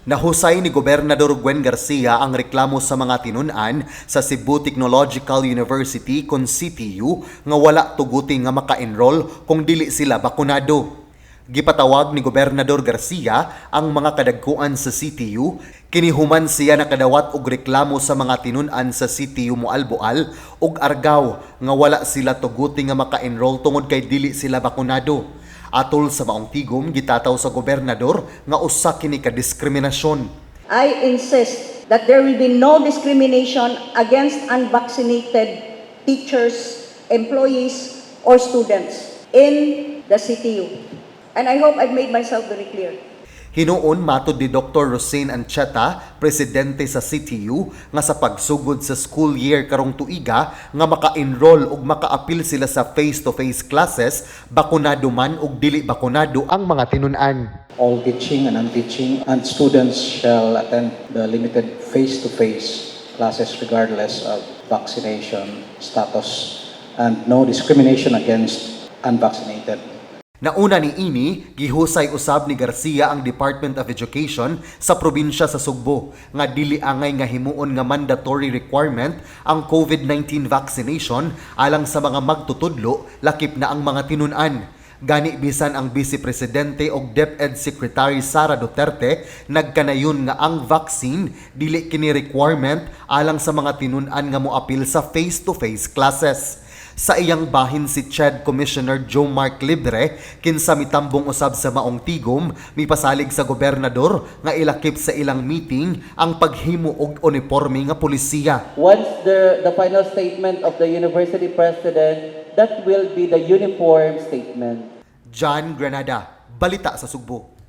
Nahusay ni Gobernador Gwen Garcia ang reklamo sa mga tinun-an sa Cebu Technological University kon CTU nga wala tuguti nga maka-enroll kung dili sila bakunado. Gipatawag ni Gobernador Garcia ang mga kadagkuan sa CTU, kinihuman siya nakadawat og reklamo sa mga tinun-an sa CTU Moalboal ug Argao nga wala sila tuguti nga maka-enroll tungod kay dili sila bakunado. Atol sa maong tigom, gitataw sa gobernador nga usa kini ka diskriminasyon. I insist that there will be no discrimination against unvaccinated teachers, employees, or students in the CTU. And I hope I've made myself very clear. Hinuon matud ni Dr. Rosane Ancheta, presidente sa CTU, nga sa pagsugod sa school year karong tuiga nga maka-enroll ug maka-apil sila sa face-to-face classes, bakunado man ug dili bakunado ang mga tinun-an. All teaching and unteaching and students shall attend the limited face-to-face classes regardless of vaccination status and no discrimination against unvaccinated. Nauna ni ini, gihusay usab ni Garcia ang Department of Education sa probinsya sa Sugbo nga dili angay nga himuon nga mandatory requirement ang COVID-19 vaccination alang sa mga magtutudlo lakip na ang mga tinun-an. Gani bisan ang Vice Presidente og DepEd Secretary Sara Duterte nagkanayon nga ang vaccine dili kini requirement alang sa mga tinun-an nga moapil sa face-to-face classes. Sa iyang bahin si CHED Commissioner Joe Mark Libre, kinsa mitambong usab sa maong tigom, mipasalig sa gobernador nga ilakip sa ilang meeting ang paghimo og uniforme nga pulisiya. Once the final statement of the university president, that will be the uniform statement. John Granada, Balita sa Sugbo.